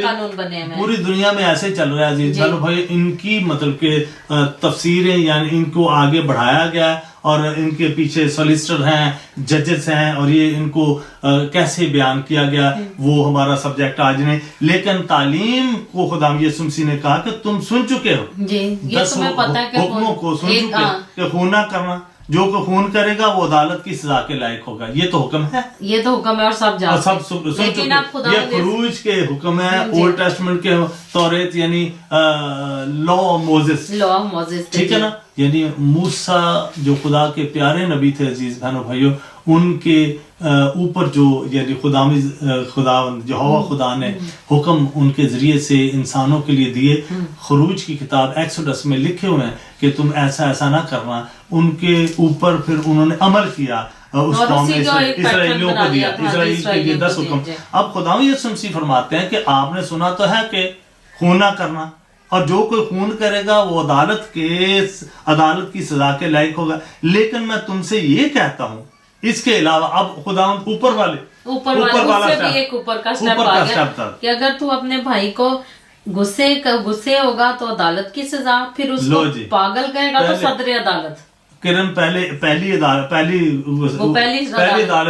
कानून बने हैं। पूरी दुनिया में ऐसे चल रहा है अजीज भाई, इनकी मतलब के तफसीरें यानी इनको आगे बढ़ाया गया और इनके पीछे सोलिसिटर हैं, जजेस हैं, और ये इनको कैसे बयान किया गया वो हमारा सब्जेक्ट आज नहीं। लेकिन तालीम को खुदा यीशु मसीह ने कहा कि तुम सुन चुके हो जी, ये तुम्हें पता है कि हुक्मों को सुन चुके कि खून ना करना, जो को खून करेगा वो अदालत की सजा के लायक होगा। ये तो हुक्म है, ये तो हुक्म है और सब जानते हैं। सुन चुके। ये खरूज के हुक्म है, ओल्ड टेस्टमेंट के तौरेत यानी लॉ ऑफ मोसेस, ठीक है ना, यानी मूसा जो खुदा के प्यारे नबी थे अजीज बहनों भाइयों, उनके ऊपर जो यानी यहोवा खुदा ने हुक्म उनके जरिए से इंसानों के लिए दिए, खरूज की किताब एक्सोडस में लिखे हुए हैं कि तुम ऐसा ऐसा ना करना, उनके ऊपर फिर उन्होंने अमल किया, उस कौम ने इसराइलियों को दिया, इसराइल के लिए 10 हुक्म। अब खुदा यीशु मसीह फरमाते हैं कि आपने सुना तो है कि खून ना करना, और जो कोई खून करेगा वो अदालत की सजा के लायक होगा। लेकिन मैं तुमसे ये कहता हूँ इसके अलावा, अब खुदा ऊपर वाला भी एक ऊपर का स्टेप आ गया कि अगर तू अपने भाई को गुस्से होगा तो अदालत की सजा, फिर उसको पागल कहेगा तो सदर अदालत। किरण पहली अदालत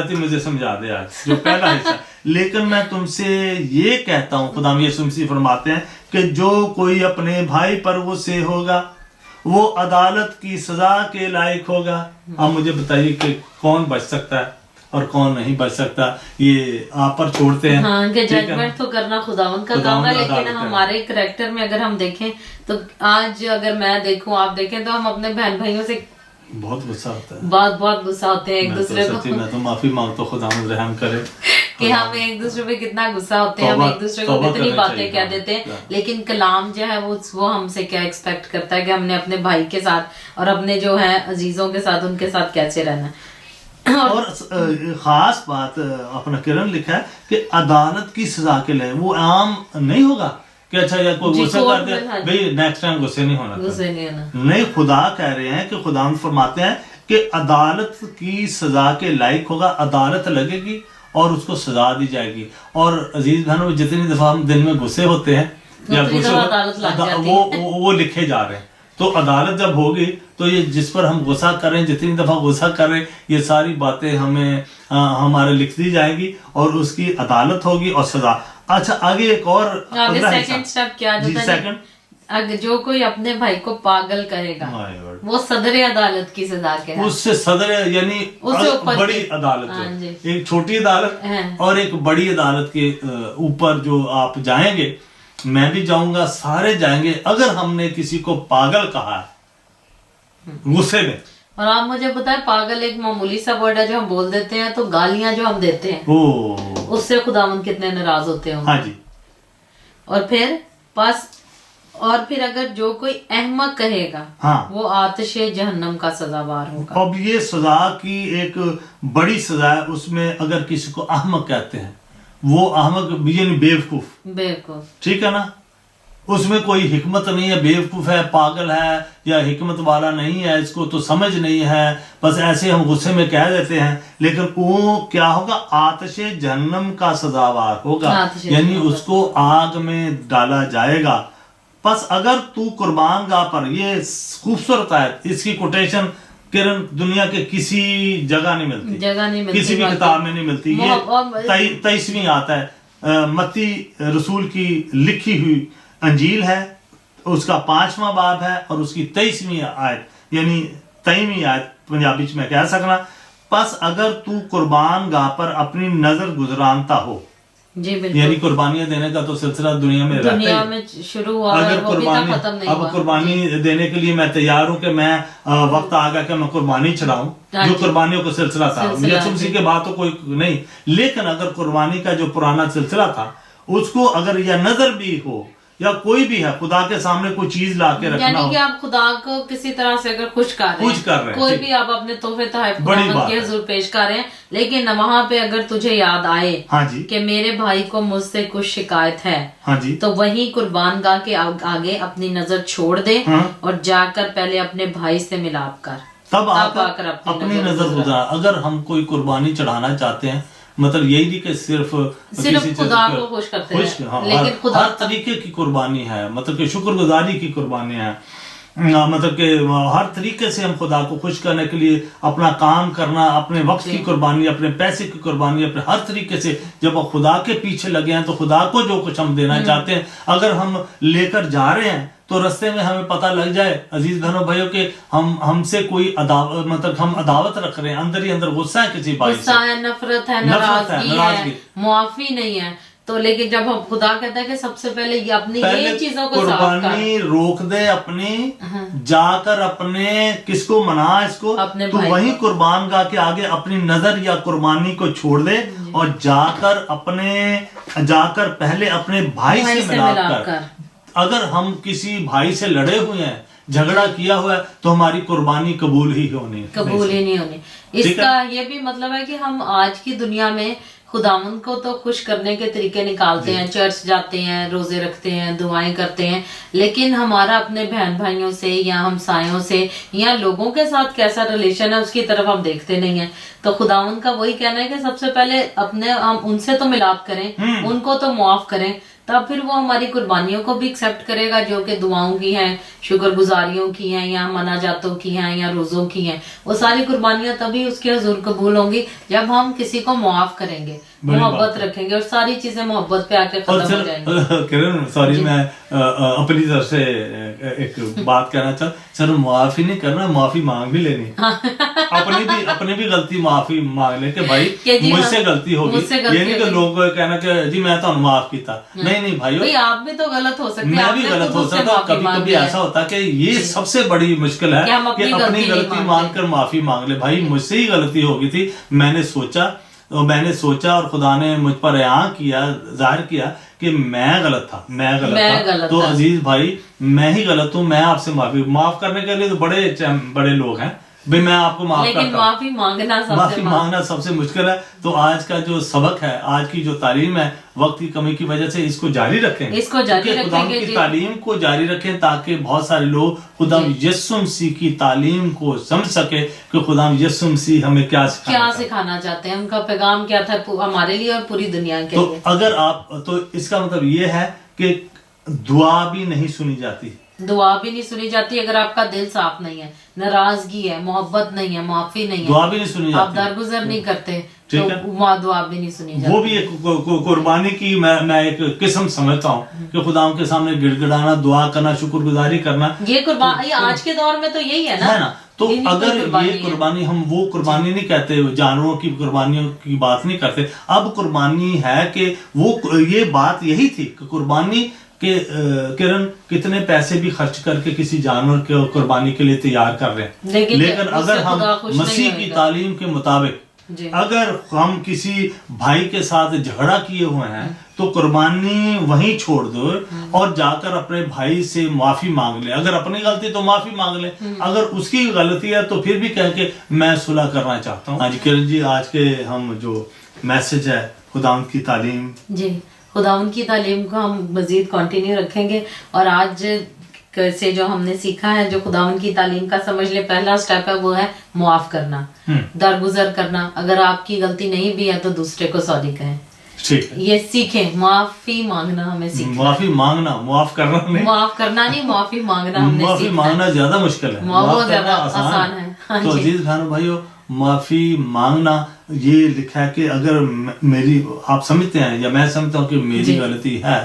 ही मुझे समझा दे आज, जो पहला हिस्सा। लेकिन मैं तुमसे ये कहता हूँ, खुदा यीशु मसीह फरमाते हैं कि जो कोई अपने भाई पर गुस्से होगा वो अदालत की सजा के लायक होगा। अब मुझे बताइए कि कौन बच सकता है और कौन नहीं बच सकता, ये आप पर छोड़ते हैं। हाँ, कि जजमेंट तो करना खुदावन का काम है, लेकिन हमारे करैक्टर में अगर हम देखें तो आज अगर मैं देखूं आप देखें तो हम अपने बहन भाइयों से बहुत गुस्सा होता है, बहुत गुस्सा होते हैं एक दूसरे को। मैं तो माफी मांगता हूँ, खुदावंद रहम करे कि हम एक दूसरे पे कितना गुस्सा होते हैं, हम एक दूसरे को कितनी बातें कह देते हैं, लेकिन कलाम जो है वो हमसे क्या एक्सपेक्ट करता है कि हमने अपने भाई के साथ और अपने जो है अजीजों के साथ उनके साथ कैसे रहना। और खास बात अपना किरण लिखा है कि अदालत की सजा के लिए वो आम नहीं होगा कि अच्छा या कोई गुस्सा कर दे भाई नेक्स्ट टाइम गुस्से नहीं होना, नहीं, खुदा कह रहे हैं कि खुदा फरमाते हैं कि अदालत की सजा के लायक होगा, अदालत लगेगी और उसको सजा दी जाएगी। और अजीज बहनों, जितनी दफा हम दिन में गुस्से होते हैं या गुस्से वो लिखे जा रहे हैं, तो अदालत जब होगी तो ये जिस पर हम गुस्सा करें, जितनी दफा गुस्सा करें, ये सारी बातें हमें हमारे लिख दी जाएंगी और उसकी अदालत होगी और सजा। अच्छा, आगे एक और सेकंड स्टेप क्या है, अगर जो कोई अपने भाई को पागल करेगा वो सदर अदालत की सजा के, उससे सदर यानी बड़ी अदालत, एक छोटी अदालत और एक बड़ी अदालत के ऊपर जो आप जाएंगे, मैं भी जाऊंगा, सारे जाएंगे, अगर हमने किसी को पागल कहा गुस्से में। और आप मुझे बताएं, पागल एक मामूली सा वर्ड है जो हम बोल देते हैं, तो गालियां जो हम देते हैं उससे खुदावंद कितने नाराज होते हैं। हाँ जी। और फिर अगर जो कोई अहमक कहेगा, हाँ, वो आतिशे जहन्नम का सजावार होगा। अब ये सजा की एक बड़ी सजा है, उसमें अगर किसी को अहमक कहते हैं, वो अहमक यानी बेवकूफ, ठीक है ना, उसमें कोई हिकमत नहीं है, बेवकूफ है, पागल है या हिकमत वाला नहीं है, इसको तो समझ नहीं है, बस ऐसे हम गुस्से में कह देते हैं। लेकिन वो क्या होगा, आतिशे जहन्नम का सजावार होगा, यानी उसको आग में डाला जाएगा। बस अगर तू कुर्बान गाह पर, ये खूबसूरत है, इसकी कोटेशन किरण दुनिया के किसी जगह नहीं मिलती, किसी भी किताब में नहीं मिलती। ये 23वीं आता है, मत्ती रसूल की लिखी हुई अंजील है, उसका 5वां बाब है और उसकी 23वीं आयत यानी 23वीं आयत पंजाबी में कह सकना। बस अगर तू कुर्बान गाह पर अपनी नजर गुजरानता हो, जी बिल्कुल, यानी कुर्बानियां देने का तो सिलसिला दुनिया में शुरू हुआ, अगर कुर्बानी देने के लिए मैं तैयार हूँ कि मैं वक्त आ गया कि मैं कुर्बानी चढ़ाऊं, जो कुर्बानियों का सिलसिला था, यीशु के बाद तो कोई नहीं। लेकिन अगर कुर्बानी का जो पुराना सिलसिला था उसको अगर यह नजर भी हो یا کوئی بھی ہے خدا کے سامنے کوئی چیز لا کے رکھنا یعنی کہ آپ خدا کو کسی طرح سے اگر خوش کر رہے ہیں کوئی بھی آپ اپنے تحفے تحائف خداوند کے حضور پیش کر رہے ہیں، لیکن وہاں پہ اگر تجھے یاد آئے کہ میرے بھائی کو مجھ سے کچھ شکایت ہے تو وہیں قربان گاہ کے آگے اپنی نظر چھوڑ دے اور جا کر پہلے اپنے بھائی سے ملاپ کر، تب آ کر اپنی نظر گزارا۔ اگر ہم کوئی قربانی چڑھانا چاہتے ہیں، مطلب یہی نہیں کہ صرف خدا کو خوش کرتے ہیں، لیکن ہر طریقے کی قربانی ہے، مطلب کہ شکر گزاری کی قربانی ہے، مطلب کہ ہر طریقے سے ہم خدا کو خوش کرنے کے لیے اپنا کام کرنا، اپنے وقت کی قربانی، اپنے پیسے کی قربانی، اپنے ہر طریقے سے جب ہم خدا کے پیچھے لگے ہیں تو خدا کو جو کچھ ہم دینا چاہتے ہیں اگر ہم لے کر جا رہے ہیں تو رستے میں ہمیں پتہ لگ جائے عزیز بہنوں بھائیوں کہ ہم سے کوئی عداوت، مطلب ہم عداوت رکھ رہے ہیں، اندر ہی اندر غصہ ہے کسی بھائی سے، غصہ ہے، نفرت ہے، ناراضگی ہے، معافی نہیں ہے، تو لیکن جب ہم خدا کہتا ہے کہ سب سے پہلے یہ اپنی یہ چیزوں کو صاف کر، قربانی روک دے اپنی، جا کر اپنے کس کو منا، اس کو تو وہیں قربان گاہ کے آگے اپنی نظر یا قربانی کو چھوڑ دے اور جا کر پہلے اپنے بھائی سے ملاپ کر۔ اگر ہم کسی بھائی سے لڑے ہوئے ہیں، جھگڑا کیا ہوا ہے تو ہماری قربانی قبول ہی نہیں ہونی۔ اس کا یہ بھی مطلب ہے کہ ہم آج کی دنیا میں خداوند کو تو خوش کرنے کے طریقے نکالتے ہیں، چرچ جاتے ہیں، روزے رکھتے ہیں، دعائیں کرتے ہیں، لیکن ہمارا اپنے بہن بھائیوں سے یا ہمسایوں سے یا لوگوں کے ساتھ کیسا ریلیشن ہے اس کی طرف ہم دیکھتے نہیں ہیں۔ تو خداوند کا وہی کہنا ہے کہ سب سے پہلے ہم ان سے تو ملاپ کریں، ان کو تو معاف کریں، تب پھر وہ ہماری قربانیوں کو بھی ایکسیپٹ کرے گا جو کہ دعاؤں کی ہیں، شکر گزاریوں کی ہیں، یا مناجاتوں کی ہیں، یا روزوں کی ہیں۔ وہ ساری قربانیاں تبھی اس کے حضور قبول ہوں گی جب ہم کسی کو معاف کریں گے، محبت رکھیں گے، اور ساری چیزیں محبت پہ آ کے ختم ہو جائیں گی۔ کرن سوری، میں اپنی طرف سے ایک بات کہنا چاہتا ہوں، سر معافی نہیں کرنا، معافی مانگ بھی لینی، اپنی بھی غلطی معافی مانگ لے کہ بھائی مجھ سے غلطی ہوگی، یہ نہیں کہ لوگ کہنا کہ جی میں تو معاف کیتا، نہیں بھائیو، آپ بھی تو غلط ہو سکتے ہیں، میں بھی غلط ہو سکتا ہوں، کبھی کبھی ایسا ہوتا کہ یہ سب سے بڑی مشکل ہے کہ اپنی غلطی مان کر معافی مانگ لے۔ بھائی مجھ سے ہی غلطی ہو گئی تھی، میں نے سوچا اور خدا نے مجھ پر عیاں کیا، ظاہر کیا کہ میں غلط تھا، تو عزیز بھائی میں ہی غلط ہوں، میں آپ سے معاف کرنے کے لیے تو بڑے لوگ ہیں بھائی، میں آپ کو معاف کرتا ہوں، لیکن معافی مانگنا سب سے مشکل ہے۔ تو آج کا جو سبق ہے، آج کی جو تعلیم ہے، وقت کی کمی کی وجہ سے اس کو جاری رکھیں، خدا کی تعلیم کو جاری رکھیں تاکہ بہت سارے لوگ خدا یسوع مسیح کی تعلیم کو سمجھ سکے کہ خدا یسوع مسیح ہمیں کیا سکھانا چاہتے ہیں، ان کا پیغام کیا تھا ہمارے لیے اور پوری دنیا کے لیے۔ تو اگر تو اس کا مطلب یہ ہے کہ دعا بھی نہیں سنی جاتی اگر آپ کا دل صاف نہیں ہے، ناراضگی ہے، محبت نہیں ہے، معافی نہیں ہے، دعا بھی نہیں سنی جاتی، آپ درگزر نہیں کرتے تو دعا بھی نہیں سنی جاتی۔ وہ بھی ایک قربانی کی میں ایک قسم سمجھتا ہوں کہ خدا کے سامنے گڑ گڑانا، دعا کرنا، شکر گزاری کرنا، یہ قربانی آج کے دور میں تو یہی ہے نا۔ تو اگر یہ قربانی، ہم وہ قربانی نہیں کہتے، جانوروں کی قربانیوں کی بات نہیں کرتے، اب قربانی ہے کہ وہ یہ بات یہی تھی کہ قربانی کہ کرن کتنے پیسے بھی خرچ کر کے کسی جانور کے قربانی کے لیے تیار کر رہے ہیں، لیکن اگر ہم مسیح کی تعلیم کے مطابق اگر ہم کسی بھائی کے ساتھ جھگڑا کیے ہوئے ہیں تو قربانی وہیں چھوڑ دو اور جا کر اپنے بھائی سے معافی مانگ لے، اگر اپنی غلطی تو معافی مانگ لے، اگر اس کی غلطی ہے تو پھر بھی کہہ کہ میں صلح کرنا چاہتا ہوں۔ ہاں جی کرن جی، آج کے ہم جو میسج ہے خداوند کی تعلیم، جی خداوند کی تعلیم کو ہم مزید کنٹینیو رکھیں گے، اور آج سے جو ہم نے سیکھا ہے، جو خداوند کی تعلیم کا سمجھ لے پہلا سٹیپ ہے وہ ہے معاف کرنا، درگزر کرنا، اگر آپ کی غلطی نہیں بھی ہے تو دوسرے کو سوری کہیں، یہ سیکھیں، معافی مانگنا ہمیں سیکھنا، معافی مانگنا، معاف کرنا نہیں، معاف کرنا نہیں، معافی مانگنا ہم نے معافی مانگنا زیادہ مشکل ہے، بہت زیادہ آسان ہے۔ تو عزیز بہنوں بھائیو، معافی مانگنا یہ لکھا ہے کہ اگر میری، آپ سمجھتے ہیں یا میں سمجھتا ہوں کہ میری غلطی ہے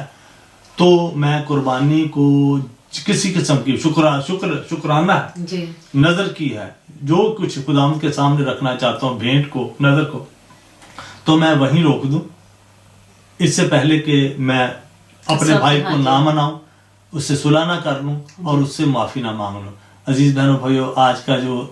تو میں قربانی کو کسی قسم کی شکرانہ ہے، نظر کی ہے، جو کچھ خداوند کے سامنے رکھنا چاہتا ہوں، بھینٹ کو، نظر کو، تو میں وہیں روک دوں، اس سے پہلے کہ میں اپنے بھائی کو نہ مناؤں، اس سے صلح نہ کر لوں اور اس سے معافی نہ مانگ لوں۔ عزیز بہنوں بھائیو، آج کا جو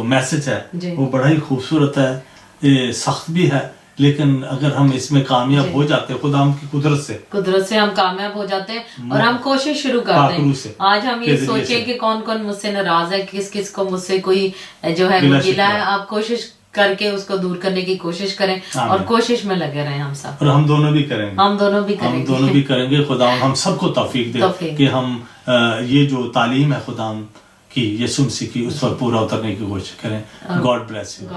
میسج ہے وہ بڑا ہی خوبصورت ہے، یہ سخت بھی ہے لیکن اگر ہم اس میں کامیاب ہو جاتے ہیں خدا ہم کی قدرت سے ہم کامیاب ہو جاتے ہیں اور ہم کوشش شروع کرتے ہیں. آج ہم یہ سوچیں کہ کون کون مجھ سے ناراض ہے, کس کس کو مجھ سے کوئی جو ہے گلہ ہے, آپ کوشش کر کے اس کو دور کرنے کی کوشش کریں اور کوشش میں لگے رہیں ہم سب. اور ہم دونوں بھی کریں گے. خدا ہم سب کو توفیق دے کہ ہم یہ جو تعلیم ہے خدا کی یسوع مسیح کی اس پر پورا اترنے کی کوشش کریں. God bless you.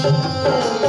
ہے